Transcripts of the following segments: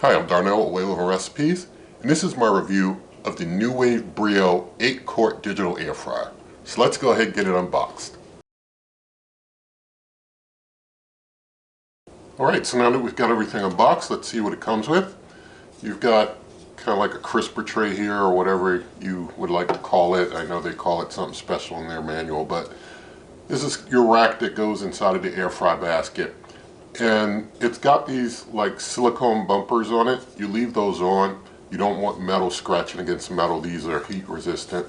Hi, I'm Darnell at Way Living Recipes, and this is my review of the NuWave Brio 8-quart digital air fryer. So let's go ahead and get it unboxed. Alright, so now that we've got everything unboxed, let's see what it comes with. You've got kind of like a crisper tray here, or whatever you would like to call it. I know they call it something special in their manual, but this is your rack that goes inside of the air fry basket. And it's got these like silicone bumpers on it. You leave those on. You don't want metal scratching against metal. These are heat resistant.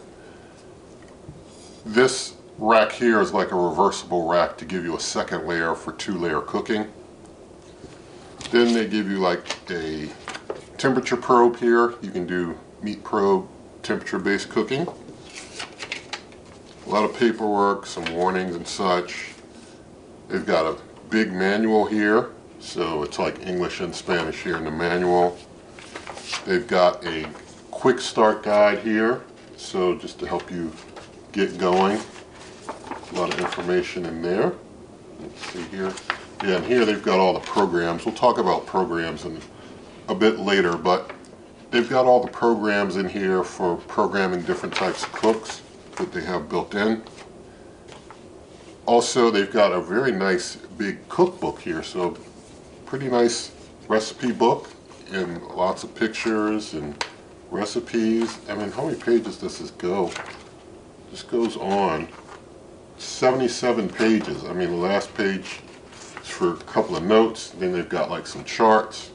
This rack here is like a reversible rack to give you a second layer for 2-layer cooking. Then they give you like a temperature probe here. You can do meat probe, temperature-based cooking. A lot of paperwork, some warnings and such. They've got a big manual here, so it's like English and Spanish here in the manual. They've got a quick start guide here, so just to help you get going. A lot of information in there. Let's see here. Yeah, and here they've got all the programs. We'll talk about programs in a bit later, but they've got all the programs in here for programming different types of cooks that they have built in. Also, they've got a very nice big cookbook here, so pretty nice recipe book and lots of pictures and recipes. I mean, how many pages does this go? This goes on 77 pages. I mean, the last page is for a couple of notes, then they've got like some charts,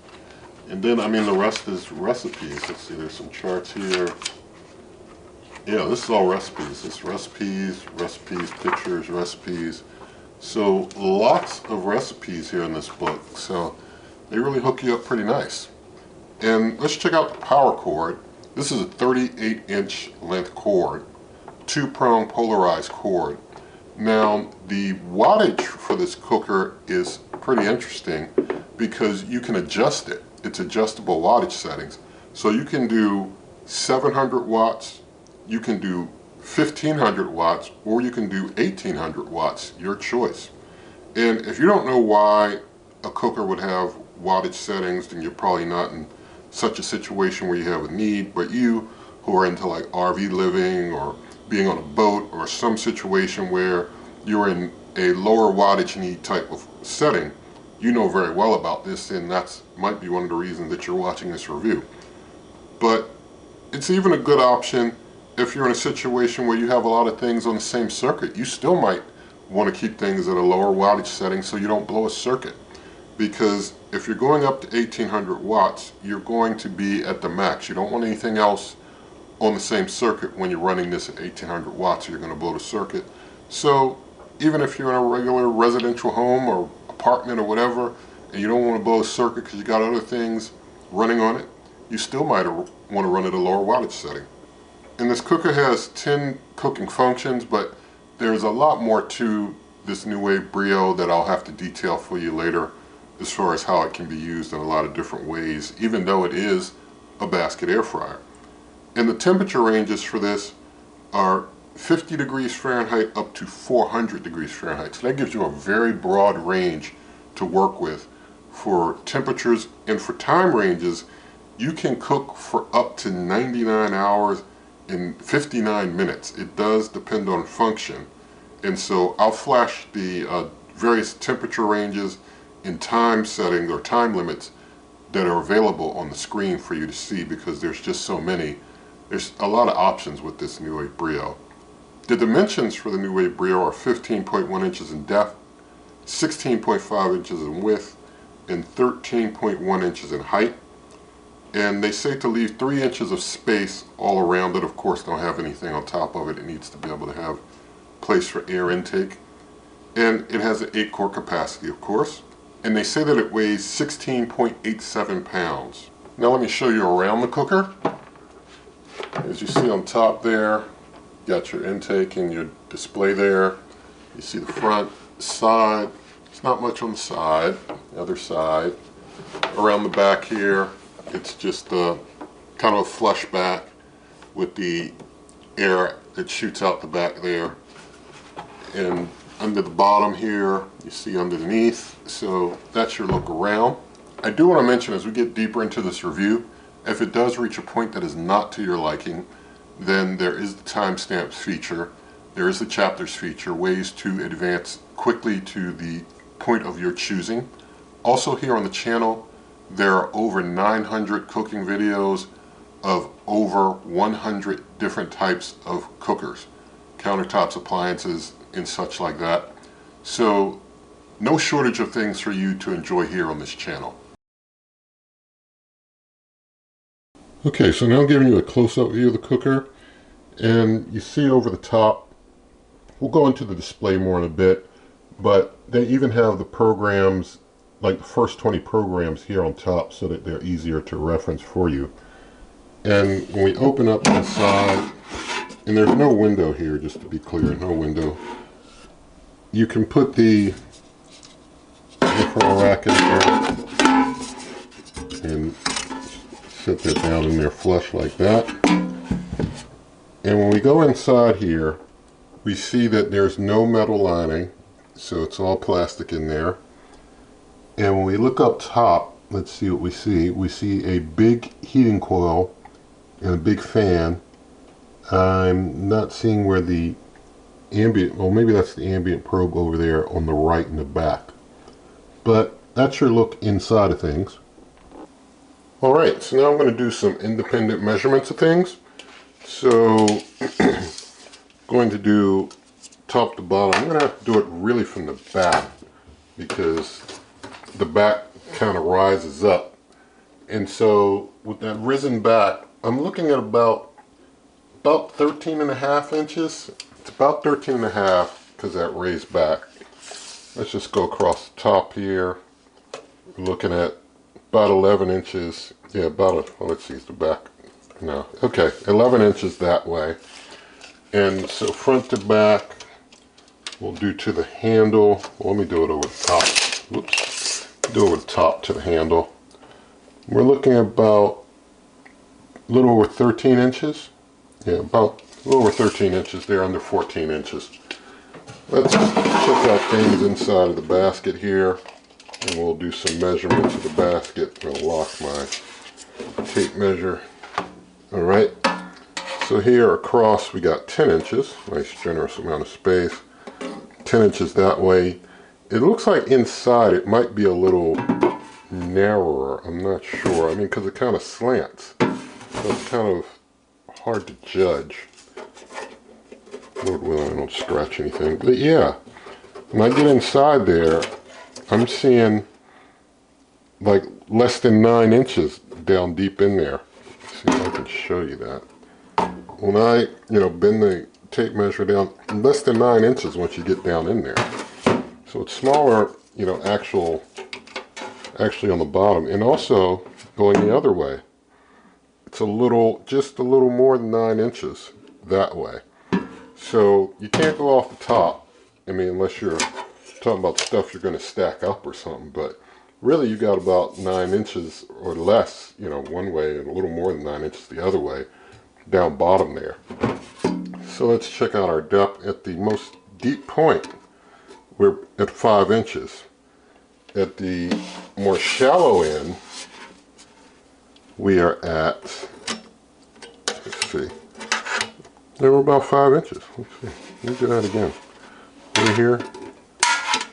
and then I mean the rest is recipes. Let's see, there's some charts here. Yeah, this is all recipes. It's recipes, pictures, recipes. So lots of recipes here in this book. So they really hook you up pretty nice. And let's check out the power cord. This is a 38-inch length cord, 2-prong polarized cord. Now the wattage for this cooker is pretty interesting because you can adjust it. It's adjustable wattage settings. So you can do 700 watts, you can do 1500 watts, or you can do 1800 watts, your choice. And if you don't know why a cooker would have wattage settings, then you're probably not in such a situation where you have a need. But you who are into like RV living or being on a boat or some situation where you're in a lower wattage need type of setting, you know very well about this, and that's might be one of the reasons that you're watching this review. But it's even a good option if you're in a situation where you have a lot of things on the same circuit. You still might want to keep things at a lower wattage setting so you don't blow a circuit. Because if you're going up to 1800 watts, you're going to be at the max. You don't want anything else on the same circuit when you're running this at 1800 watts, or you're going to blow the circuit. So even if you're in a regular residential home or apartment or whatever, and you don't want to blow a circuit because you got other things running on it, you still might want to run at a lower wattage setting. And this cooker has 10 cooking functions, but there's a lot more to this NuWave Brio that I'll have to detail for you later as far as how it can be used in a lot of different ways, even though it is a basket air fryer. And the temperature ranges for this are 50 degrees Fahrenheit up to 400 degrees Fahrenheit. So that gives you a very broad range to work with for temperatures, and for time ranges. You can cook for up to 99 hours in 59 minutes. It does depend on function, and so I'll flash the various temperature ranges and time settings or time limits that are available on the screen for you to see, because there's just so many. There's a lot of options with this NuWave Brio. The dimensions for the NuWave Brio are 15.1 inches in depth, 16.5 inches in width, and 13.1 inches in height. And they say to leave 3 inches of space all around it. Of course, don't have anything on top of it. It needs to be able to have place for air intake. And it has an 8-quart capacity, of course. And they say that it weighs 16.87 pounds. Now let me show you around the cooker. As you see on top there, you got your intake and your display there. You see the front, the side. It's not much on the side. The other side. Around the back here, it's just kind of a flush back with the air that shoots out the back there. And under the bottom here, you see underneath. So that's your look around. I do want to mention as we get deeper into this review, if it does reach a point that is not to your liking, then there is the timestamps feature, there is the chapters feature, ways to advance quickly to the point of your choosing. Also here on the channel, there are over 900 cooking videos of over 100 different types of cookers, countertops, appliances, and such like that. So no shortage of things for you to enjoy here on this channel. Okay, so now I'm giving you a close-up view of the cooker, and you see over the top, we'll go into the display more in a bit, but they even have the programs, like the first 20 programs here on top so that they're easier to reference for you. And when we open up inside, and there's no window here, just to be clear, no window, you can put the infrared rack in there and sit that down in there flush like that. And when we go inside here, we see that there's no metal lining, so it's all plastic in there. And when we look up top, let's see what we see. We see a big heating coil and a big fan. I'm not seeing where the ambient, well, maybe that's the ambient probe over there on the right in the back. But that's your look inside of things. Alright, so now I'm going to do some independent measurements of things. So, going to do top to bottom. I'm going to have to do it really from the back because the back kind of rises up. And so, with that risen back, I'm looking at about 13.5 inches. It's about 13.5 because that raised back. Let's just go across the top here. We're looking at about 11 inches. Yeah, well, let's see, the back. No, okay, 11 inches that way. And so front to back, we'll do to the handle. Well, let me do it over the top. Whoops. Do it over the top to the handle. We're looking at about a little over 13 inches. Yeah, about a little over 13 inches there, under 14 inches. Let's check out things inside of the basket here, and we'll do some measurements of the basket. I'll lock my tape measure. Alright, so here across we got 10 inches, nice generous amount of space. 10 inches that way. It looks like inside it might be a little narrower, I'm not sure. I mean, because it kind of slants, so it's kind of hard to judge. Lord willing, I don't scratch anything. But yeah, when I get inside there, I'm seeing like less than 9 inches down deep in there. Let's see if I can show you that. When I, bend the tape measure down, less than 9 inches once you get down in there. So it's smaller, actually on the bottom. And also going the other way. It's just a little more than 9 inches that way. So you can't go off the top, I mean, unless you're talking about stuff you're going to stack up or something, but really you got about 9 inches or less, one way, and a little more than 9 inches the other way, down bottom there. So let's check out our depth. At the most deep point, we're at 5 inches. At the more shallow end, we are at, let's see, they were about 5 inches. Let's see. Let me do that again. Right here.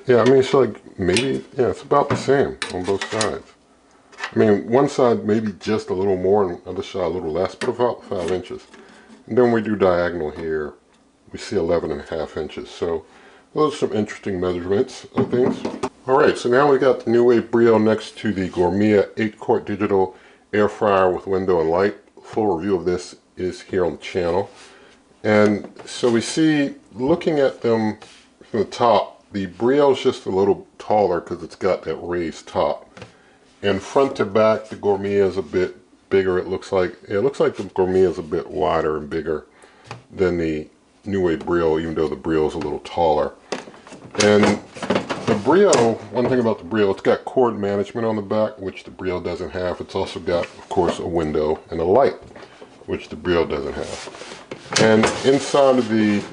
Yeah, I mean, it's like maybe, yeah, it's about the same on both sides. I mean, one side maybe just a little more and the other side a little less, but about 5 inches. And then we do diagonal here, we see 11.5 inches. So those are some interesting measurements of things. Alright, so now we got the NuWave Brio next to the Gourmet 8-quart digital air fryer with window and light. Full review of this is here on the channel. And so we see, looking at them from the top, the Brio is just a little taller because it's got that raised top. And front to back, the Gourmet is a bit bigger. It looks like the Gourmet is a bit wider and bigger than the NuWave Brio, even though the Brio is a little taller. And the Brio, one thing about the Brio, it's got cord management on the back, which the Brio doesn't have. It's also got, of course, a window and a light, which the Brio doesn't have. And inside of the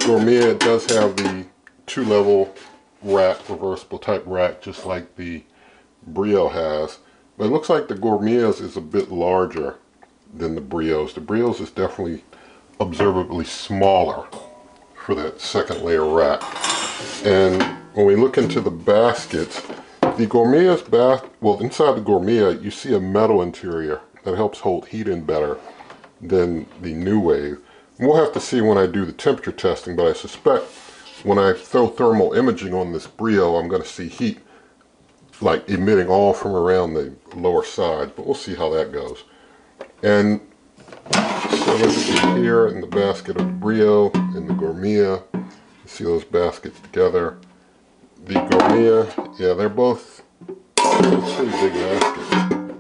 Gourmet, it does have the 2-level rack, reversible type rack, just like the Brio has. But it looks like the Gourmet's is a bit larger than the Brio's. The Brio's is definitely observably smaller for that second layer rack. And when we look into the baskets, the Gourmet's inside the Gourmet, you see a metal interior that helps hold heat in better than the NuWave. We'll have to see when I do the temperature testing, but I suspect when I throw thermal imaging on this Brio, I'm going to see heat like emitting all from around the lower side, but we'll see how that goes. And so let's see here in the basket of the Brio and the Gourmet. See those baskets together. The Gourmet, yeah, they're both pretty big baskets.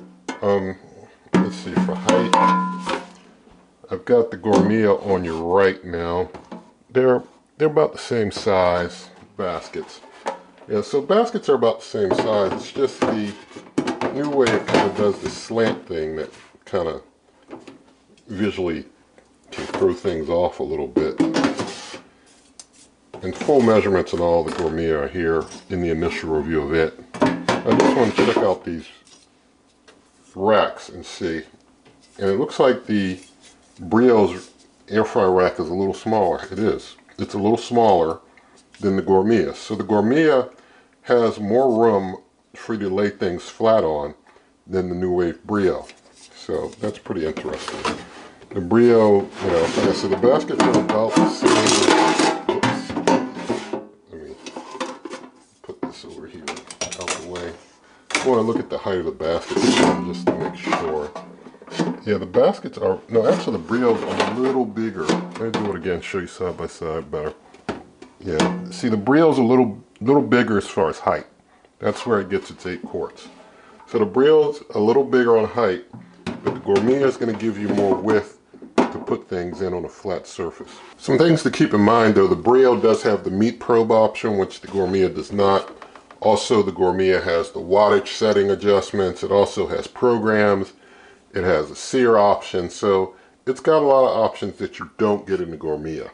Let's see, for height, I've got the Gourmet on your right now. They're about the same size baskets. Yeah, so baskets are about the same size. It's just the NuWave kind of does this slant thing that kind of visually can throw things off a little bit. And full measurements and all the Gourmet are here in the initial review of it. I just want to check out these racks and see. And it looks like the Brio's air fryer rack is a little smaller. It is. It's a little smaller than the Gourmet. So the Gourmet has more room for you to lay things flat on than the NuWave Brio. So that's pretty interesting. The Brio, you know, like I said, the baskets are about the same. Oops. Let me put this over here out the way. I want to look at the height of the baskets just to make sure. Yeah, the baskets are, no, actually the Brio's are a little bigger. Let me do it again, show you side by side better. Yeah, see the Brio's a little bigger as far as height. That's where it gets its 8 quarts. So the Brio's a little bigger on height, but the Gourmet is going to give you more width to put things in on a flat surface. Some things to keep in mind though, the Brio does have the meat probe option, which the Gourmet does not. Also, the Gourmet has the wattage setting adjustments. It also has programs. It has a sear option. So it's got a lot of options that you don't get in the Gourmet.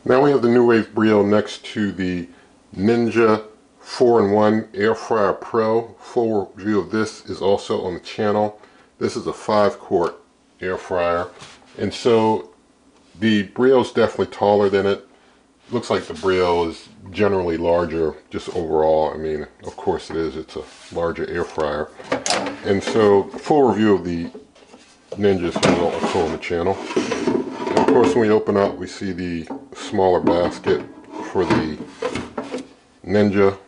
Now we have the NuWave Brio next to the Ninja 4-in-1 Air Fryer Pro. Full review of this is also on the channel. This is a 5-quart air fryer. And so the Brio is definitely taller than it. Looks like the Brio is generally larger just overall. I mean, of course it is. It's a larger air fryer. And so full review of the Ninjas is also on the channel. And of course when we open up we see the smaller basket for the Ninja.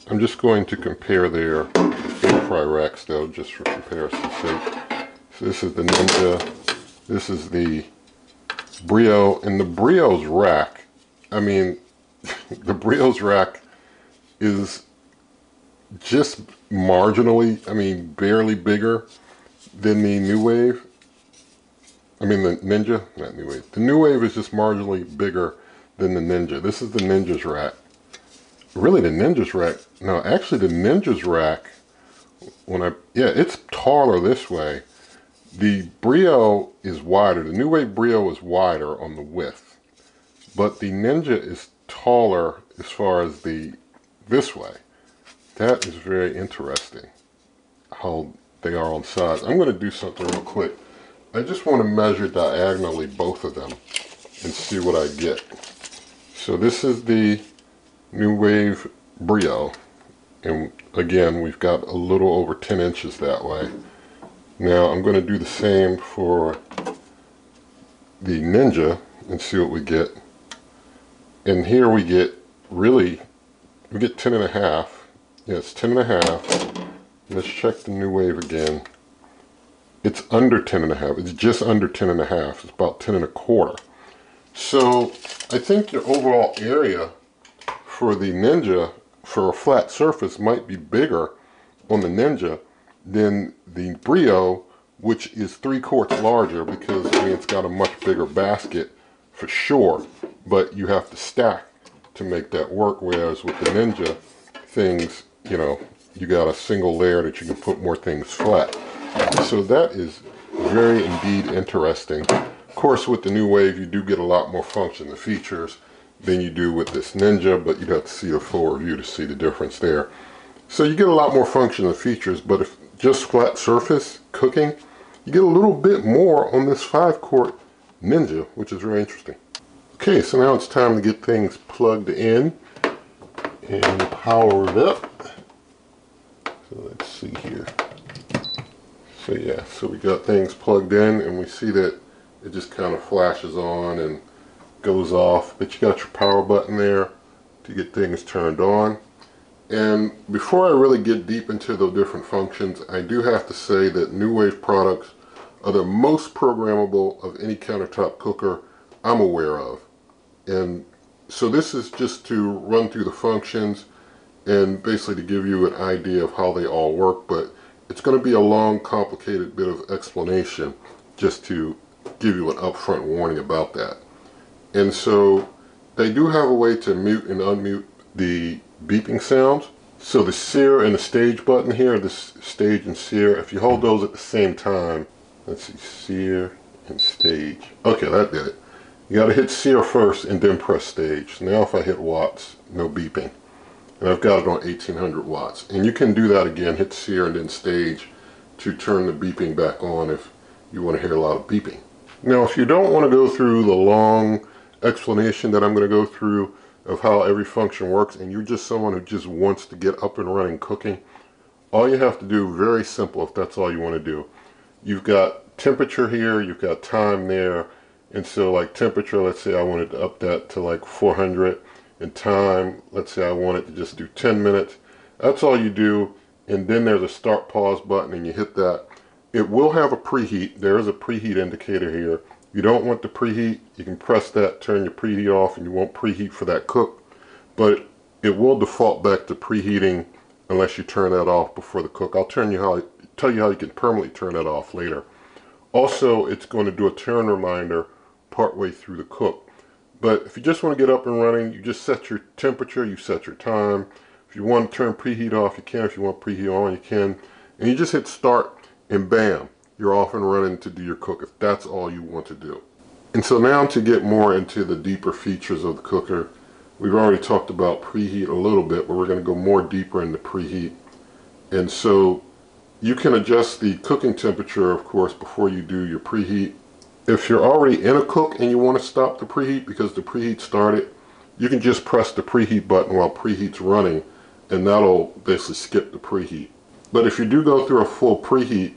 I'm just going to compare their air fry racks though, just for comparison's sake. So this is the Ninja, this is the Brio, and the Brio's rack, I mean, the Brio's rack is just marginally, I mean, barely bigger than the NuWave. I mean the Ninja, not NuWave. The NuWave is just marginally bigger than the Ninja. This is the Ninja's rack. Really the Ninja's rack, no, actually the Ninja's rack, it's taller this way. The Brio is wider. The NuWave Brio is wider on the width. But the Ninja is taller as far as this way. That is very interesting how they are on size. I'm going to do something real quick. I just want to measure diagonally both of them and see what I get. So this is the NuWave Brio, and again we've got a little over 10 inches that way. Now I'm going to do the same for the Ninja and see what we get. And here we get we get 10 and a half. Yeah, it's 10 and a half. Let's check the NuWave again. It's under 10 and a half. It's just under 10 and a half. It's about 10 and a quarter. So I think your overall area for the Ninja for a flat surface might be bigger on the Ninja than the Brio, which is 3 quarts larger because I mean it's got a much bigger basket for sure, but you have to stack to make that work, whereas with the Ninja things, you know, you got a single layer that you can put more things flat. So that is very indeed interesting. Of course with the NuWave you do get a lot more function and features than you do with this Ninja, but you'd have to see a full review to see the difference there. So you get a lot more function and features, but if just flat surface cooking, you get a little bit more on this 5-quart Ninja, which is very interesting. Okay, so now it's time to get things plugged in and powered up. So let's see here. So yeah, so we got things plugged in and we see that it just kind of flashes on and goes off, but you got your power button there to get things turned on. And before I really get deep into the different functions, I do have to say that NuWave products are the most programmable of any countertop cooker I'm aware of. And so this is just to run through the functions and basically to give you an idea of how they all work, but it's going to be a long, complicated bit of explanation just to give you an upfront warning about that. And so they do have a way to mute and unmute the beeping sounds. So the sear and the stage button here, this stage and sear, if you hold those at the same time, let's see, sear and stage. Okay, that did it. You got to hit sear first and then press stage. So now if I hit watts, no beeping. And I've got it on 1800 watts. And you can do that again, hit sear and then stage to turn the beeping back on if you want to hear a lot of beeping. Now if you don't want to go through the long explanation that I'm going to go through of how every function works, and you're just someone who just wants to get up and running cooking, all you have to do, very simple if that's all you want to do. You've got temperature here, you've got time there, and so like temperature, let's say I wanted to up that to like 400, and time, let's say I wanted to just do 10 minutes. That's all you do, and then there's a start pause button and you hit that. It will have a preheat. There is a preheat indicator here. You don't want the preheat, you can press that, turn your preheat off, and you won't preheat for that cook. But it will default back to preheating unless you turn that off before the cook. I'll tell you how you can permanently turn that off later. Also, it's going to do a turn reminder partway through the cook. But if you just want to get up and running, you just set your temperature, you set your time. If you want to turn preheat off, you can. If you want preheat on, you can. And you just hit start, and bam, you're off and running to do your cook if that's all you want to do. And so now to get more into the deeper features of the cooker, we've already talked about preheat a little bit, but we're going to go more deeper into preheat. And so you can adjust the cooking temperature, of course, before you do your preheat. If you're already in a cook and you want to stop the preheat because the preheat started, you can just press the preheat button while preheat's running, and that'll basically skip the preheat. But if you do go through a full preheat,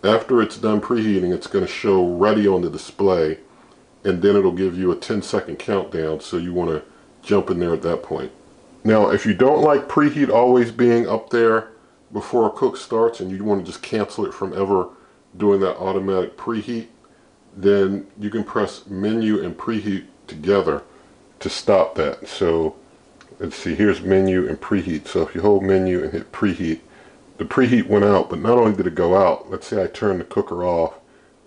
after it's done preheating, it's going to show ready on the display, and then it'll give you a 10-second countdown, so you want to jump in there at that point. Now, if you don't like preheat always being up there before a cook starts and you want to just cancel it from ever doing that automatic preheat, then you can press menu and preheat together to stop that. So let's see, here's menu and preheat. So if you hold menu and hit preheat, the preheat went out, but not only did it go out, let's say I turn the cooker off,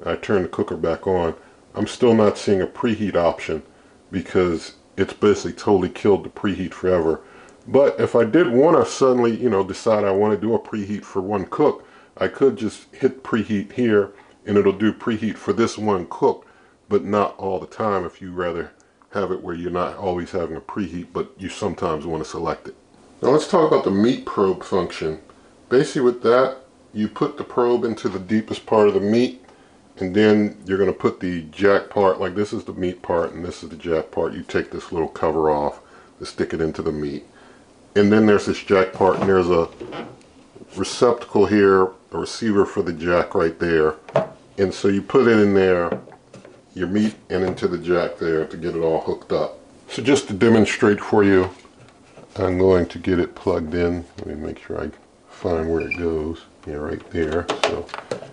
I turn the cooker back on, I'm still not seeing a preheat option because it's basically totally killed the preheat forever. But if I did want to suddenly, decide I want to do a preheat for one cook, I could just hit preheat here and it'll do preheat for this one cook, but not all the time if you rather have it where you're not always having a preheat, but you sometimes want to select it. Now let's talk about the meat probe function. Basically with that, you put the probe into the deepest part of the meat, and then you're going to put the jack part, like this is the meat part and this is the jack part. You take this little cover off to stick it into the meat. And then there's this jack part, and there's a receptacle here, a receiver for the jack right there. And so you put it in there, your meat, and into the jack there to get it all hooked up. So just to demonstrate for you, I'm going to get it plugged in. Let me make sure I find where it goes. Yeah, right there. So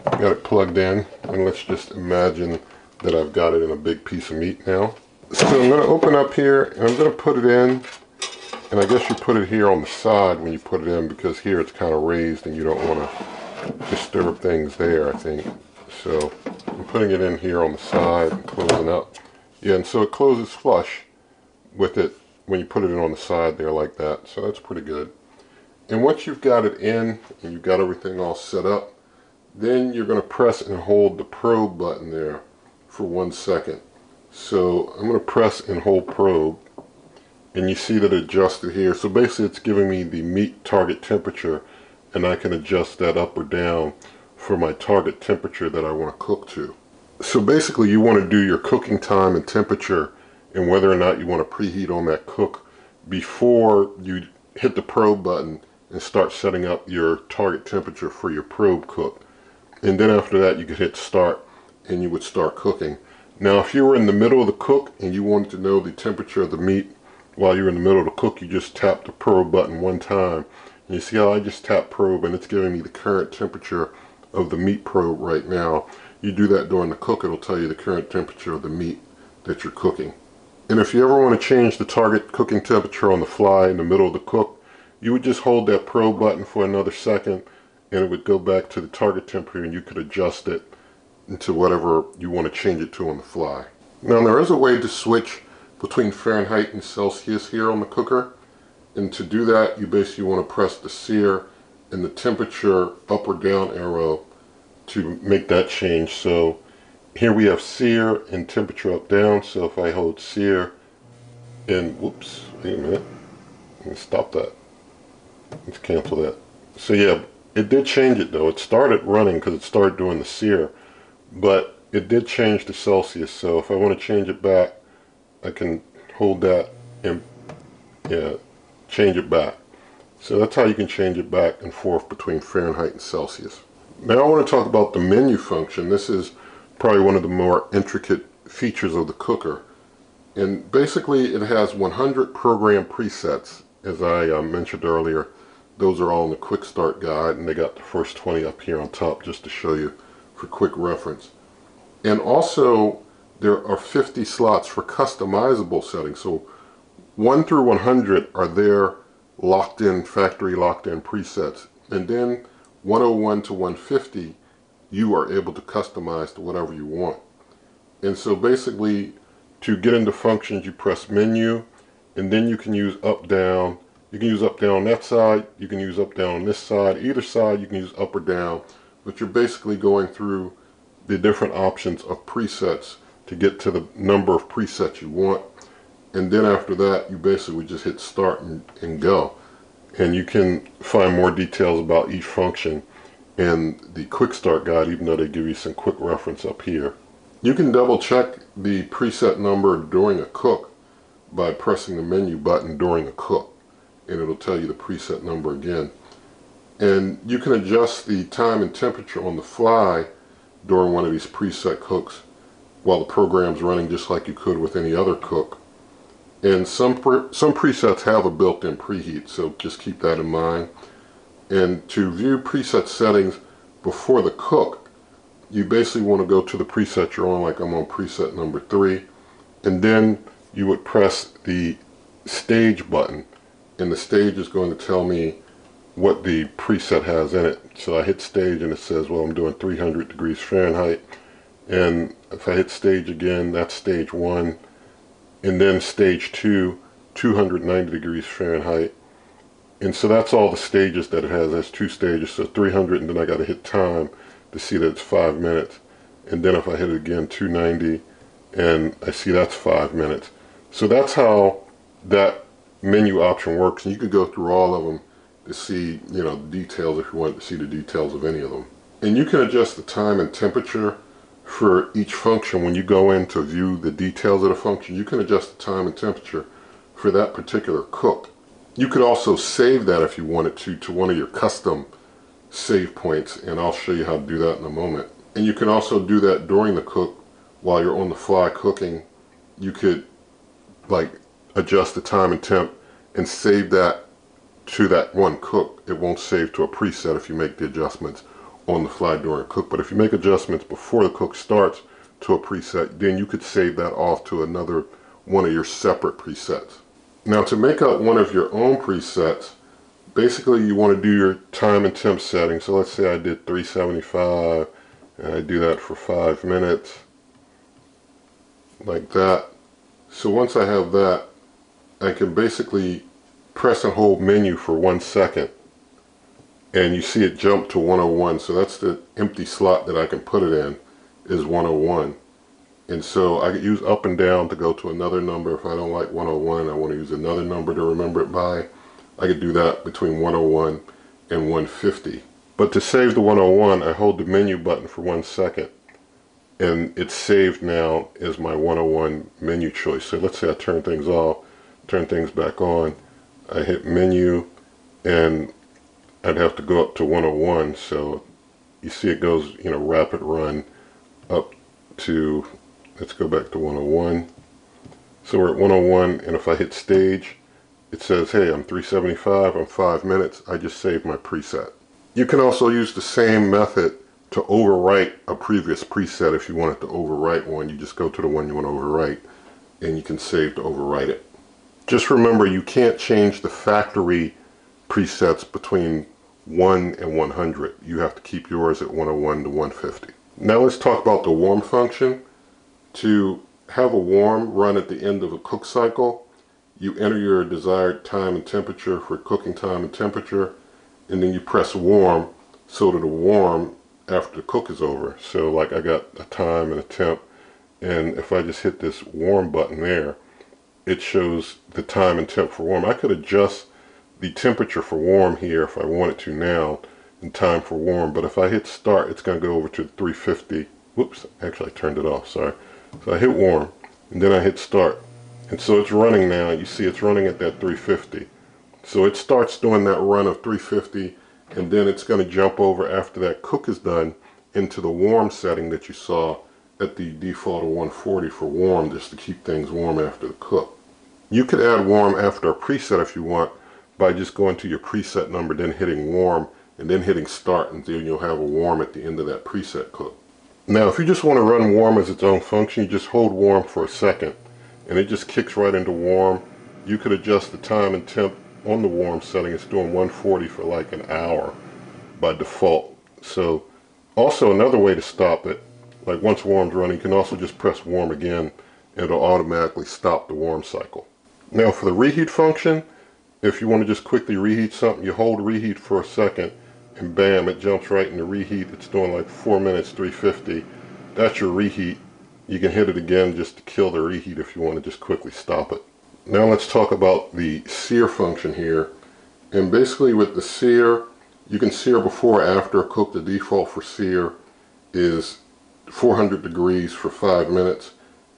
I got it plugged in, and let's just imagine that I've got it in a big piece of meat now. So I'm going to open up here and I'm going to put it in, and I guess you put it here on the side when you put it in because here it's kind of raised and you don't want to disturb things there, I think. So I'm putting it in here on the side and closing up. Yeah, and so it closes flush with it when you put it in on the side there like that. So that's pretty good. And once you've got it in and you've got everything all set up, then you're going to press and hold the probe button there for 1 second. So I'm going to press and hold probe, and you see that it adjusted here. So basically it's giving me the meat target temperature, and I can adjust that up or down for my target temperature that I want to cook to. So basically you want to do your cooking time and temperature and whether or not you want to preheat on that cook before you hit the probe button and start setting up your target temperature for your probe cook. And then after that you could hit start and you would start cooking. Now if you were in the middle of the cook and you wanted to know the temperature of the meat while you're in the middle of the cook, you just tap the probe button one time. And you see how I just tap probe and it's giving me the current temperature of the meat probe right now. You do that during the cook, it'll tell you the current temperature of the meat that you're cooking. And if you ever want to change the target cooking temperature on the fly in the middle of the cook, you would just hold that probe button for another second and it would go back to the target temperature and you could adjust it into whatever you want to change it to on the fly. Now there is a way to switch between Fahrenheit and Celsius here on the cooker, and to do that you basically want to press the sear and the temperature up or down arrow to make that change. So here we have sear and temperature up down, so if I hold sear and whoops, wait a minute, let me stop that, let's cancel that. So yeah, it did change it though. It started running because it started doing the sear, but it did change to Celsius. So if I want to change it back, I can hold that and change it back. So that's how you can change it back and forth between Fahrenheit and Celsius. Now I want to talk about the menu function. This is probably one of the more intricate features of the cooker. And basically it has 100 program presets. As I mentioned earlier, those are all in the quick start guide, and they got the first 20 up here on top just to show you for quick reference. And also there are 50 slots for customizable settings. So 1 through 100 are their locked in, factory locked in presets. And then 101 to 150 you are able to customize to whatever you want. And so basically to get into functions you press menu, and then you can use up down. You can use up down on that side, you can use up down on this side. Either side you can use up or down, but you're basically going through the different options of presets to get to the number of presets you want. And then after that you basically just hit start and go. And you can find more details about each function in the quick start guide, even though they give you some quick reference up here. You can double check the preset number during a cook by pressing the menu button during a cook, and it'll tell you the preset number again. And you can adjust the time and temperature on the fly during one of these preset cooks while the program's running, just like you could with any other cook. And some presets have a built-in preheat, so just keep that in mind. And to view preset settings before the cook, you basically want to go to the preset you're on, like I'm on preset number 3, and then you would press the stage button, and the stage is going to tell me what the preset has in it. So I hit stage and it says, well, I'm doing 300 degrees Fahrenheit, and if I hit stage again, that's stage 1, and then stage 2, 290 degrees Fahrenheit. And so that's all the stages that it has. It has 2 stages, so 300, and then I got to hit time to see that it's 5 minutes. And then if I hit it again, 290, and I see that's 5 minutes. So that's how that menu option works, and you could go through all of them to see, you know, the details if you want to see the details of any of them. And you can adjust the time and temperature for each function. When you go in to view the details of the function, you can adjust the time and temperature for that particular cook. You could also save that if you wanted to one of your custom save points, and I'll show you how to do that in a moment. And you can also do that during the cook while you're on the fly cooking. You could like adjust the time and temp and save that to that one cook. It won't save to a preset if you make the adjustments on the fly during a cook. But if you make adjustments before the cook starts to a preset, then you could save that off to another one of your separate presets. Now to make up one of your own presets, basically you want to do your time and temp setting. So let's say I did 375 and I do that for 5 minutes like that. So once I have that, I can basically press and hold menu for 1 second, and you see it jump to 101. So that's the empty slot that I can put it in, is 101. And so I could use up and down to go to another number. If I don't like 101, I want to use another number to remember it by. I could do that between 101 and 150. But to save the 101, I hold the menu button for 1 second. And it's saved now as my 101 menu choice. So let's say I turn things off, turn things back on. I hit menu, and I'd have to go up to 101. So you see it goes, rapid run up to, let's go back to 101. So we're at 101, and if I hit stage, it says, hey, I'm 375, I'm 5 minutes. I just saved my preset. You can also use the same method to overwrite a previous preset. If you wanted to overwrite one, you just go to the one you want to overwrite, and you can save to overwrite it. Just remember, you can't change the factory presets between 1 and 100. You have to keep yours at 101 to 150. Now let's talk about the warm function. To have a warm run at the end of a cook cycle, you enter your desired time and temperature for cooking time and temperature, and then you press warm so that the warm after the cook is over. So like I got a time and a temp, and if I just hit this warm button there, it shows the time and temp for warm. I could adjust the temperature for warm here if I wanted to now, and time for warm, but if I hit start, it's going to go over to 350. Whoops, actually I turned it off, sorry. So I hit warm, and then I hit start. And so it's running now. You see it's running at that 350. So it starts doing that run of 350, and then it's going to jump over after that cook is done into the warm setting that you saw at the default of 140 for warm, just to keep things warm after the cook. You could add warm after a preset if you want by just going to your preset number, then hitting warm, and then hitting start, and then you'll have a warm at the end of that preset cook. Now if you just want to run warm as its own function, you just hold warm for a second, and it just kicks right into warm. You could adjust the time and temp on the warm setting. It's doing 140 for like an hour by default. So also another way to stop it, like once warm's running, you can also just press warm again, and it'll automatically stop the warm cycle. Now for the reheat function, if you want to just quickly reheat something, you hold reheat for a second, and bam, it jumps right into reheat. It's doing like 4 minutes, 350. That's your reheat. You can hit it again just to kill the reheat if you want to just quickly stop it. Now let's talk about the sear function here. And basically with the sear, you can sear before or after a cook. The default for sear is 400 degrees for 5 minutes.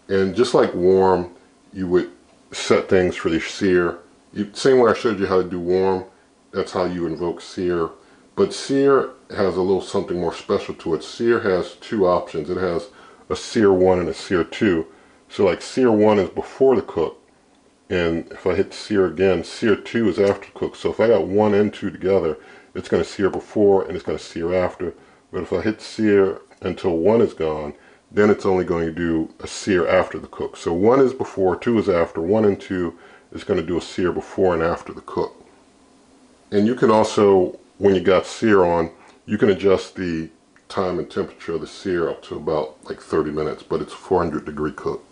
And just like warm, you would set things for the sear. Same way I showed you how to do warm, that's how you invoke sear. But sear has a little something more special to it. Sear has two options. It has a sear 1 and a sear 2. So like sear 1 is before the cook, and if I hit sear again, sear 2 is after the cook. So if I got 1 and 2 together, it's going to sear before and it's going to sear after. But if I hit sear until 1 is gone, then it's only going to do a sear after the cook. So 1 is before, 2 is after. 1 and 2 is going to do a sear before and after the cook. And you can also, when you got sear on, you can adjust the time and temperature of the sear up to about like 30 minutes, but it's a 400 degree cook.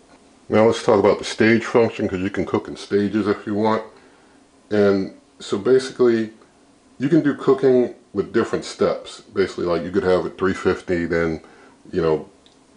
Now let's talk about the stage function, because you can cook in stages if you want. And so basically you can do cooking with different steps. Basically, like you could have it 350, then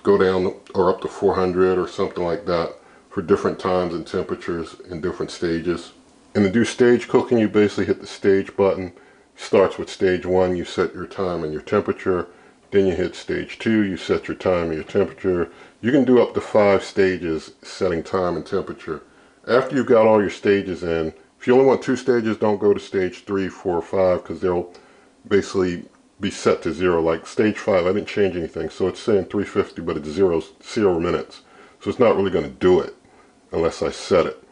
go down or up to 400 or something like that for different times and temperatures in different stages. And to do stage cooking, you basically hit the stage button. Starts with stage 1, you set your time and your temperature. Then you hit stage 2, you set your time and your temperature. You can do up to 5 stages setting time and temperature. After you've got all your stages in, if you only want 2 stages, don't go to stage 3, 4, or 5, because they'll basically be set to 0. Like stage 5, I didn't change anything, so it's saying 350, but it's 0 minutes. So it's not really going to do it unless I set it.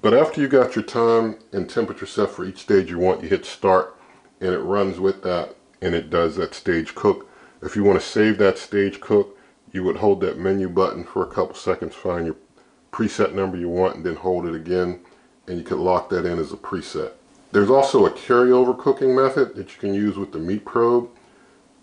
But after you got your time and temperature set for each stage you want, you hit start, and it runs with that, and it does that stage cook. If you want to save that stage cook, you would hold that menu button for a couple seconds, find your preset number you want, and then hold it again, and you could lock that in as a preset. There's also a carryover cooking method that you can use with the meat probe,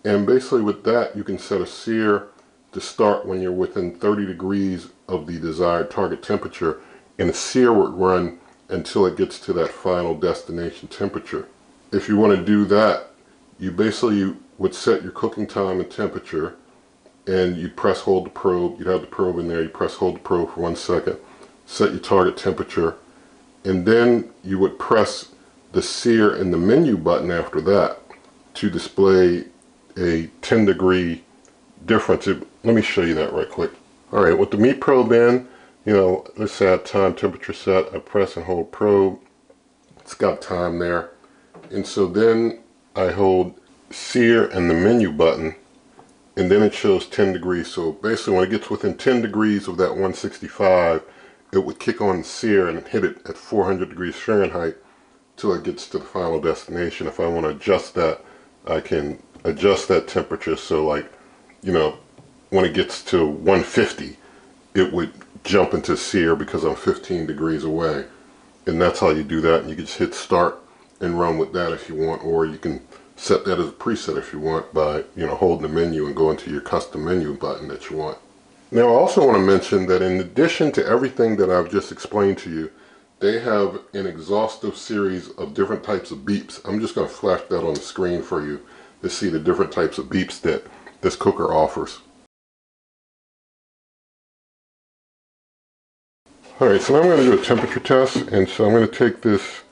and basically with that you can set a sear to start when you're within 30 degrees of the desired target temperature, and a sear would run until it gets to that final destination temperature. If you want to do that, you basically would set your cooking time and temperature, and you press hold the probe. You'd have the probe in there, you press hold the probe for 1 second, set your target temperature, and then you would press the sear and the menu button after that to display a 10-degree difference. Let me show you that right quick. Alright, with the meat probe in, let's say I have time temperature set, I press and hold probe, it's got time there, and so then I hold sear and the menu button, and then it shows 10 degrees. So basically when it gets within 10 degrees of that 165, it would kick on the sear and hit it at 400 degrees Fahrenheit till it gets to the final destination. If I want to adjust that, I can adjust that temperature, so like, when it gets to 150, it would jump into sear because I'm 15 degrees away. And that's how you do that, and you can just hit start and run with that if you want, or you can set that as a preset if you want by, holding the menu and going to your custom menu button that you want. Now I also want to mention that in addition to everything that I've just explained to you, they have an exhaustive series of different types of beeps. I'm just going to flash that on the screen for you to see the different types of beeps that this cooker offers. Alright, so now I'm going to do a temperature test, and so I'm going to take this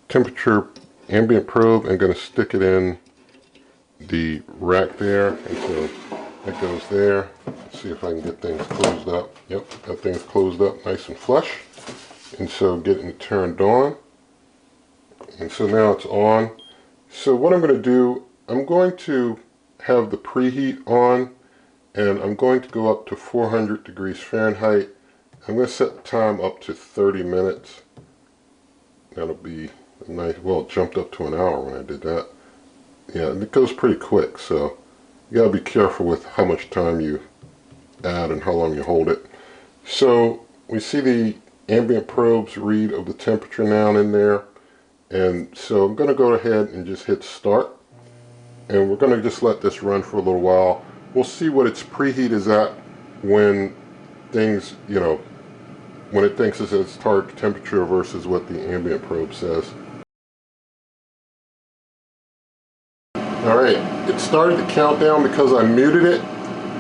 temperature ambient probe and going to stick it in the rack there, and so that goes there. Let's see if I can get things closed up. Yep, that thing's closed up nice and flush. And so getting it turned on. And so now it's on. So what I'm going to do, I'm going to have the preheat on, and I'm going to go up to 400 degrees Fahrenheit. I'm going to set the time up to 30 minutes. That'll be nice. Well, it jumped up to an hour when I did that. Yeah, and it goes pretty quick, so you gotta be careful with how much time you add and how long you hold it. So we see the ambient probes read of the temperature now in there, and so I'm going to go ahead and just hit start, and we're going to just let this run for a little while. We'll see what its preheat is at when things, when it thinks it's its target temperature versus what the ambient probe says. Alright, it started the countdown. Because I muted it,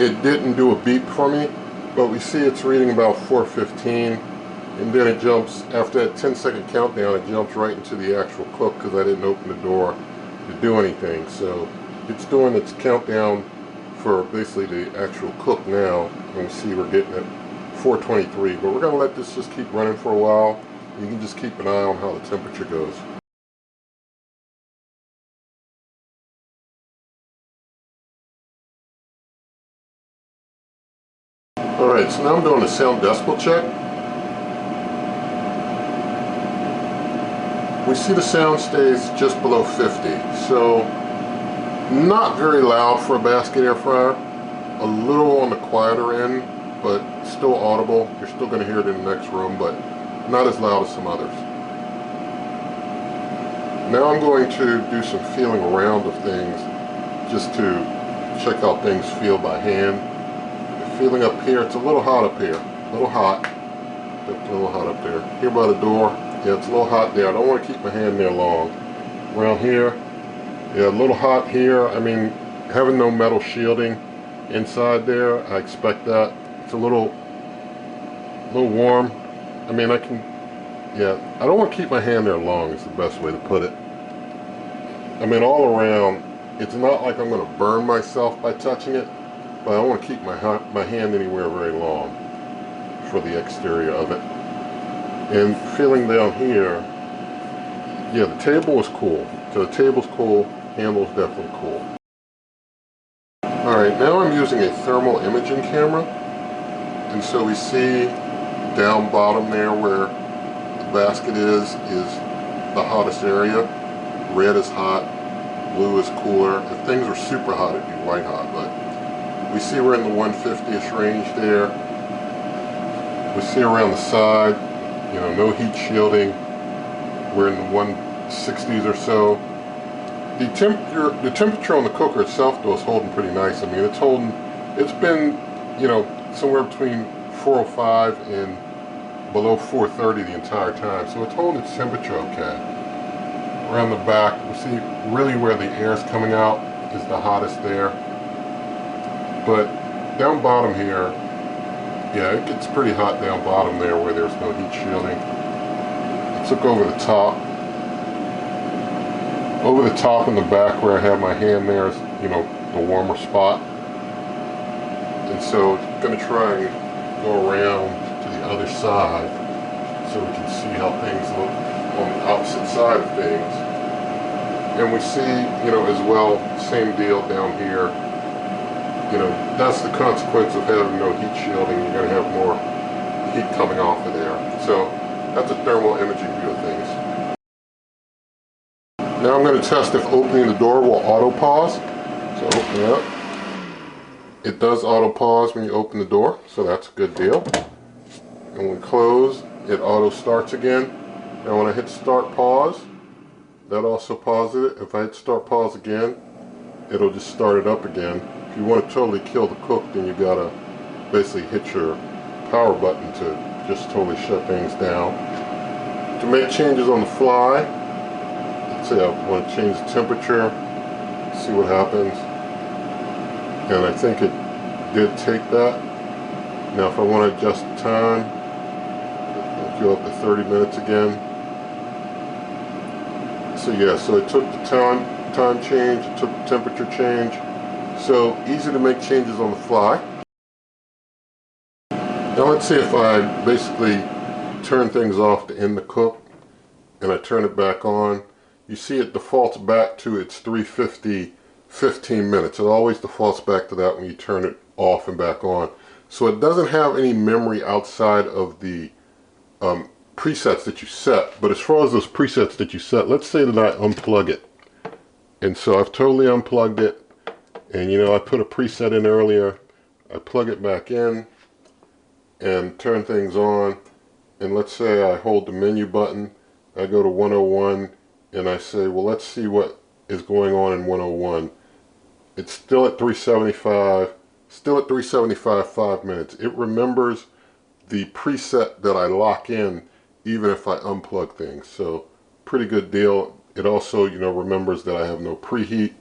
it didn't do a beep for me, but we see it's reading about 415, and then it jumps, after that 10-second countdown, it jumps right into the actual cook because I didn't open the door to do anything. So it's doing its countdown for basically the actual cook now, and we see we're getting at 423, but we're going to let this just keep running for a while. You can just keep an eye on how the temperature goes. Alright, so now I'm doing a sound decibel check. We see the sound stays just below 50, so not very loud for a basket air fryer. A little on the quieter end, but still audible. You're still going to hear it in the next room, but not as loud as some others. Now I'm going to do some feeling around of things just to check how things feel by hand. Feeling up here, it's a little hot up here. A little hot. It's a little hot up there. Here by the door, yeah, it's a little hot there. I don't want to keep my hand there long. Around here, yeah, a little hot here. I mean, having no metal shielding inside there, I expect that. It's a little warm. I mean, I don't want to keep my hand there long is the best way to put it. I mean, all around, it's not like I'm going to burn myself by touching it, but I don't want to keep my hand anywhere very long for the exterior of it. And feeling down here, yeah, the table is cool. So the table's cool, handle's definitely cool. Alright, now I'm using a thermal imaging camera. And so we see down bottom there where the basket is the hottest area. Red is hot, blue is cooler. If things were super hot, it'd be white hot, but we see we're in the 150-ish range there. We see around the side, no heat shielding. We're in the 160s or so. The temperature on the cooker itself, though, is holding pretty nice. I mean, it's been, somewhere between 405 and below 430 the entire time. So it's holding its temperature okay. Around the back, we see really where the air is coming out is the hottest there. But down bottom here, yeah, it gets pretty hot down bottom there where there's no heat shielding. Let's look over the top. Over the top and the back where I have my hand there is, you know, the warmer spot. And so I'm going to try and go around to the other side so we can see how things look on the opposite side of things. And we see, you know, as well, same deal down here. You know, that's the consequence of having no heat shielding. You're going to have more heat coming off of there. So that's a thermal imaging view of things. Now I'm going to test if opening the door will auto pause. So open it up. It does auto pause when you open the door, so that's a good deal. And when close, it auto starts again. Now when I hit start pause, that also pauses it. If I hit start pause again, it'll just start it up again. If you want to totally kill the cook, then you gotta basically hit your power button to just totally shut things down. To make changes on the fly, let's say I want to change the temperature, see what happens. And I think it did take that. Now if I want to adjust the time, I'll go up to 30 minutes again. So yeah, so it took the time change, it took the temperature change. So easy to make changes on the fly. Now let's see if I basically turn things off to end the cook and I turn it back on. You see it defaults back to its 350 15 minutes. It always defaults back to that when you turn it off and back on. So it doesn't have any memory outside of the presets that you set. But as far as those presets that you set, let's say that I unplug it. And so I've totally unplugged it. And you know, I put a preset in earlier. I plug it back in and turn things on. And let's say I hold the menu button. I go to 101 and I say, well, let's see what is going on in 101. It's still at 375, 5 minutes. It remembers the preset that I lock in even if I unplug things. So pretty good deal. It also, you know, remembers that I have no preheat.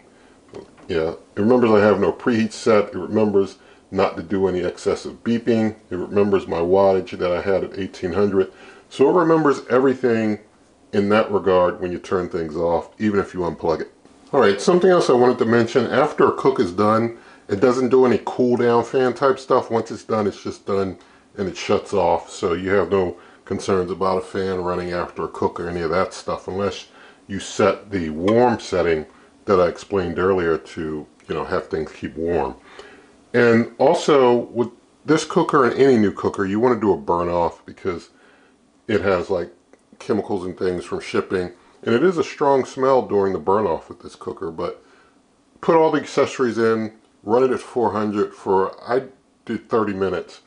Yeah, it remembers I have no preheat set. It remembers not to do any excessive beeping. It remembers my wattage that I had at 1800. So it remembers everything in that regard when you turn things off, even if you unplug it. Alright, something else I wanted to mention, after a cook is done, it doesn't do any cool down fan type stuff. Once it's done, it's just done and it shuts off. So you have no concerns about a fan running after a cook or any of that stuff, unless you set the warm setting that I explained earlier to, you know, have things keep warm. And also with this cooker and any new cooker, you want to do a burn off because it has like chemicals and things from shipping. And it is a strong smell during the burn off with this cooker, but put all the accessories in, run it at 400 for, I did 30 minutes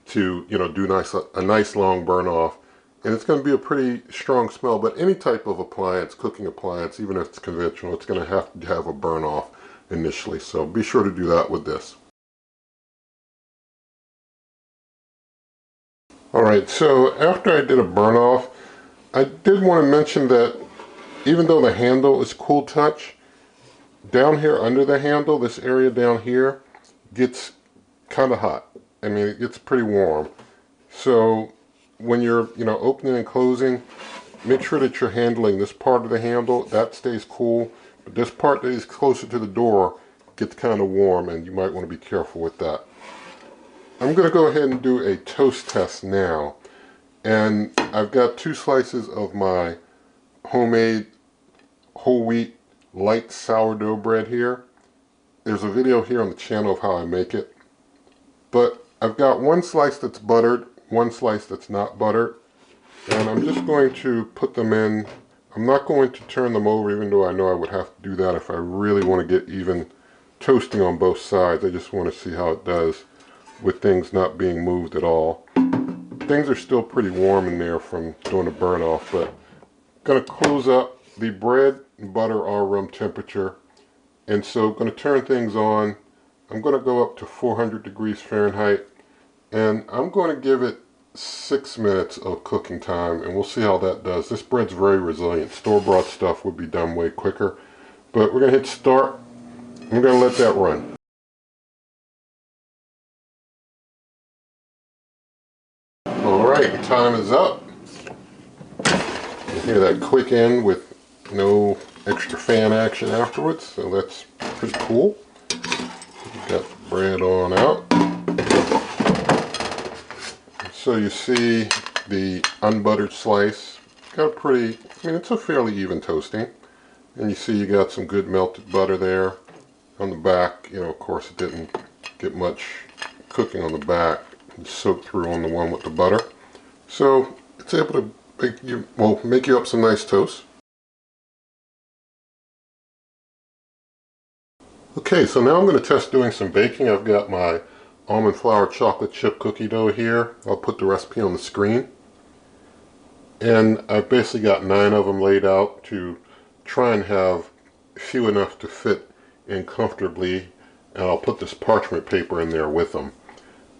to, you know, do a nice long burn off. And it's going to be a pretty strong smell, but any type of appliance, cooking appliance, even if it's conventional, it's going to have a burn off initially. So be sure to do that with this. Alright, so after I did a burn off, I did want to mention that even though the handle is cool touch, down here under the handle, this area down here gets kind of hot. I mean, it gets pretty warm. So when you're, you know, opening and closing, make sure that you're handling this part of the handle. That stays cool. But this part that is closer to the door gets kind of warm, and you might want to be careful with that. I'm going to go ahead and do a toast test now. And I've got 2 slices of my homemade whole wheat light sourdough bread here. There's a video here on the channel of how I make it. But I've got 1 slice that's buttered, 1 slice that's not buttered. And I'm just going to put them in. I'm not going to turn them over, even though I know I would have to do that if I really want to get even toasting on both sides. I just want to see how it does with things not being moved at all. Things are still pretty warm in there from doing a burn off, but I'm going to close up. The bread and butter are room temperature, and so I'm going to turn things on. I'm going to go up to 400 degrees Fahrenheit, and I'm going to give it 6 minutes of cooking time, and we'll see how that does. This bread's very resilient. Store-bought stuff would be done way quicker, but we're going to hit start. I'm going to let that run. Alright, the time is up. You hear that quick end with no extra fan action afterwards, so that's pretty cool. Got the bread on out. So you see the unbuttered slice. Got a pretty, I mean, it's a fairly even toasting. And you see you got some good melted butter there on the back. You know, of course, it didn't get much cooking on the back. It soaked through on the one with the butter. So it's able to make you up some nice toast. Okay, so now I'm going to test doing some baking. I've got my almond flour chocolate chip cookie dough here. I'll put the recipe on the screen. And I've basically got 9 of them laid out to try and have few enough to fit in comfortably, and I'll put this parchment paper in there with them.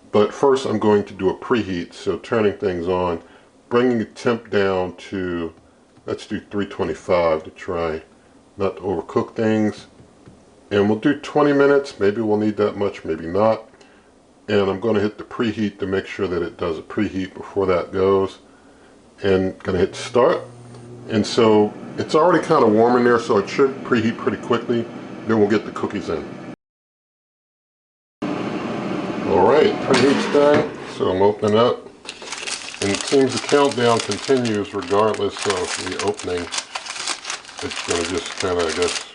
But first I'm going to do a preheat, so turning things on, bringing the temp down to, let's do 325 to try not to overcook things. And we'll do 20 minutes, maybe we'll need that much, maybe not. And I'm going to hit the preheat to make sure that it does a preheat before that goes. And going to hit start. And so it's already kind of warm in there, so it should preheat pretty quickly. Then we'll get the cookies in. Alright, preheat's done, so I'm opening up. And it seems the countdown continues regardless of the opening. It's going to just kind of, I guess,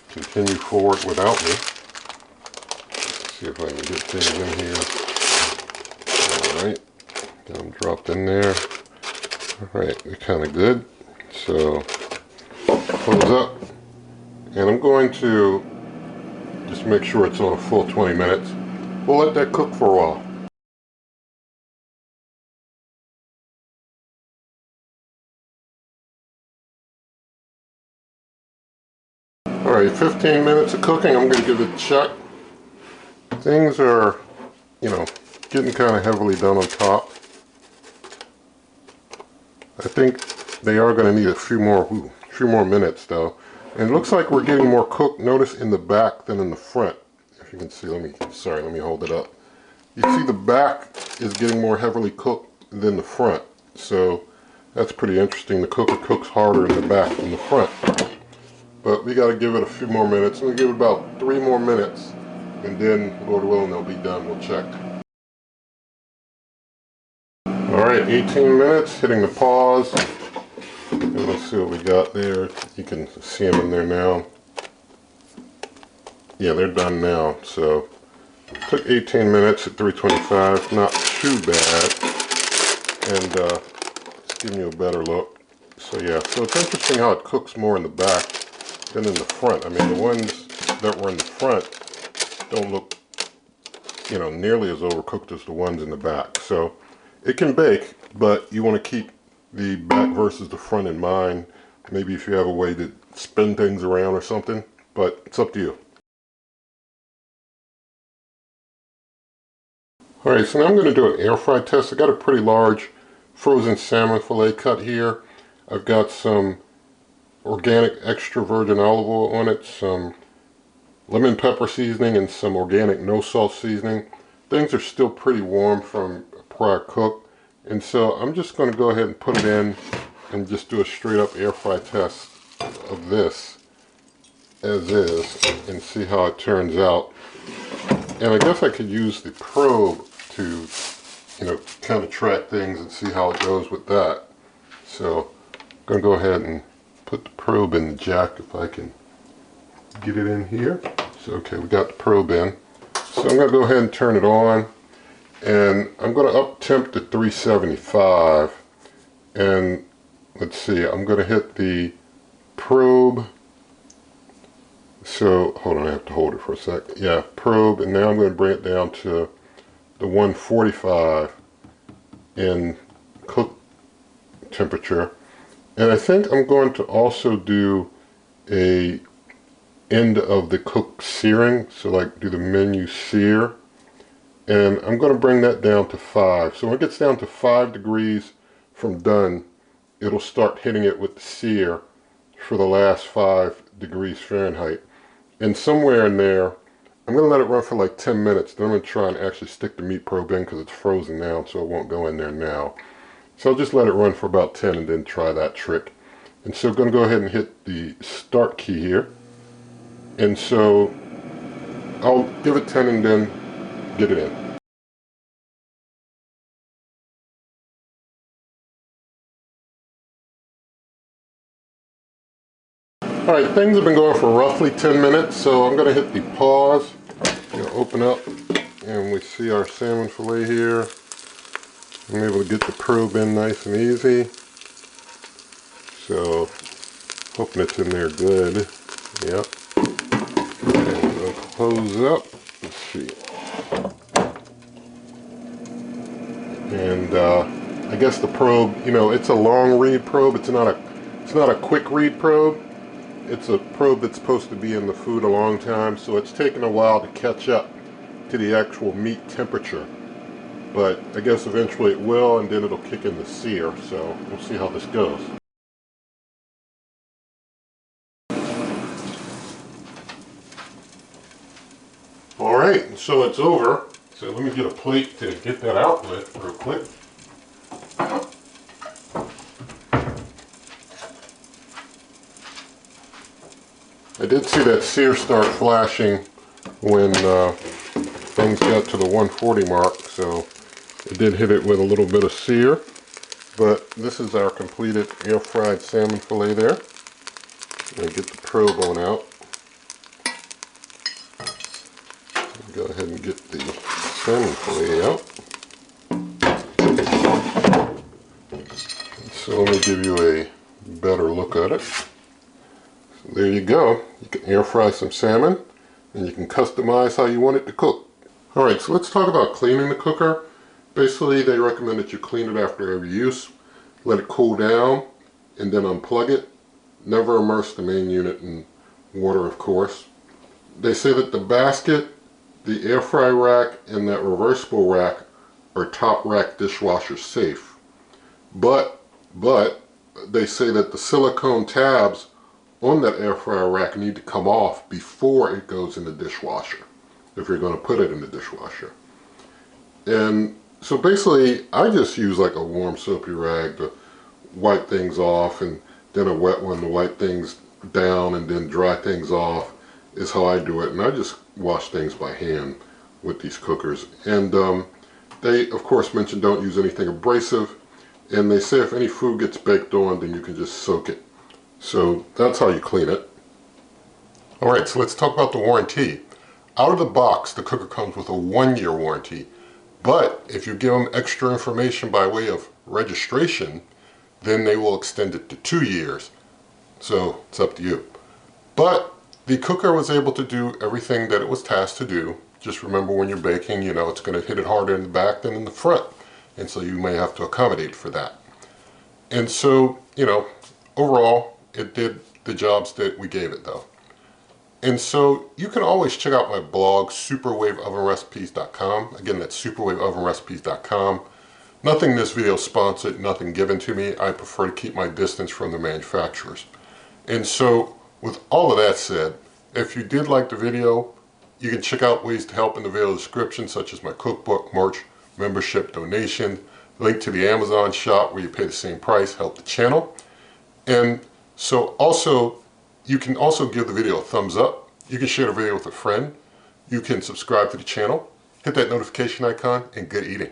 continue forward without me. Let's see if I can get things in here. Alright, got them dropped in there. Alright, they're kind of good. So, close up. And I'm going to just make sure it's on a full 20 minutes. We'll let that cook for a while. Alright, 15 minutes of cooking. I'm going to give it a check. Things are, you know, getting kind of heavily done on top. I think they are going to need a few more minutes though. And it looks like we're getting more cooked, notice, in the back than in the front. If you can see, let me hold it up. You see the back is getting more heavily cooked than the front. So that's pretty interesting. The cooker cooks harder in the back than the front. But we got to give it a few more minutes. I'm going to give it about 3 more minutes. And then, Lord willing, they'll be done. We'll check. Alright, 18 minutes, hitting the pause. And let's see what we got there. You can see them in there now. Yeah, they're done now. So, it took 18 minutes at 325. Not too bad. And it's giving you a better look. So yeah, so it's interesting how it cooks more in the back than in the front. I mean, the ones that were in the front don't look, you know, nearly as overcooked as the ones in the back. So it can bake, but you want to keep the back versus the front in mind. Maybe if you have a way to spin things around or something, but it's up to you. Alright, so now I'm going to do an air fry test. I got a pretty large frozen salmon fillet cut here. I've got some organic extra virgin olive oil on it, some lemon pepper seasoning, and some organic no salt seasoning. Things are still pretty warm from a prior cook, and so I'm just going to go ahead and put it in and just do a straight up air fry test of this as is and see how it turns out. And I guess I could use the probe to, you know, kind of track things and see how it goes with that. So I'm going to go ahead and put the probe in the jack if I can get it in here. So okay, we got the probe in. So I'm going to go ahead and turn it on, and I'm going to up temp to 375, and let's see, I'm going to hit the probe. So hold on, I have to hold it for a sec. Yeah, probe, and now I'm going to bring it down to the 145 in cook temperature. And I think I'm going to also do a end of the cook searing, so like do the menu sear, and I'm going to bring that down to 5. So when it gets down to 5 degrees from done, it'll start hitting it with the sear for the last 5 degrees Fahrenheit. And somewhere in there, I'm going to let it run for like 10 minutes. Then I'm going to try and actually stick the meat probe in because it's frozen now, so it won't go in there now. So I'll just let it run for about 10 and then try that trick. And so I'm going to go ahead and hit the start key here. And so I'll give it 10 and then get it in. Alright, things have been going for roughly 10 minutes, so I'm going to hit the pause. Open up, and we see our salmon fillet here. I'm able to get the probe in nice and easy. So, hoping it's in there good. Yep. And we'll close up. Let's see. And I guess the probe, it's a long read probe. It's not a quick read probe. It's a probe that's supposed to be in the food a long time, so it's taken a while to catch up to the actual meat temperature. But I guess eventually it will, and then it'll kick in the sear, so we'll see how this goes. Alright, so it's over. So let me get a plate to get that out with real quick. I did see that sear start flashing when things got to the 140 mark, so it did hit it with a little bit of sear. But this is our completed air-fried salmon fillet there. I'll get the probe on out. Go ahead and get the salmon fillet out. So let me give you a better look at it. So there you go. You can air fry some salmon, and you can customize how you want it to cook. Alright, so let's talk about cleaning the cooker. Basically, they recommend that you clean it after every use, let it cool down, and then unplug it. Never immerse the main unit in water, of course. They say that the basket, the air fry rack, and that reversible rack are top rack dishwasher safe. But they say that the silicone tabs on that air fryer rack need to come off before it goes in the dishwasher, if you're going to put it in the dishwasher. And so basically, I just use like a warm soapy rag to wipe things off, and then a wet one to wipe things down, and then dry things off is how I do it. And I just wash things by hand with these cookers. And they, of course, mention don't use anything abrasive. And they say if any food gets baked on, then you can just soak it. So that's how you clean it. Alright, so let's talk about the warranty. Out of the box, the cooker comes with a 1-year warranty. But if you give them extra information by way of registration, then they will extend it to 2 years. So it's up to you. But the cooker was able to do everything that it was tasked to do. Just remember, when you're baking, it's going to hit it harder in the back than in the front. And so you may have to accommodate for that. And so, overall, it did the jobs that we gave it, though. And so you can always check out my blog, superwaveovenrecipes.com. Again, that's superwaveovenrecipes.com. Nothing in this video is sponsored, nothing given to me. I prefer to keep my distance from the manufacturers. And so, with all of that said, if you did like the video, you can check out ways to help in the video description, such as my cookbook, merch, membership, donation, link to the Amazon shop where you pay the same price, help the channel. And so also, you can also give the video a thumbs up. You can share the video with a friend. You can subscribe to the channel, hit that notification icon, and good eating.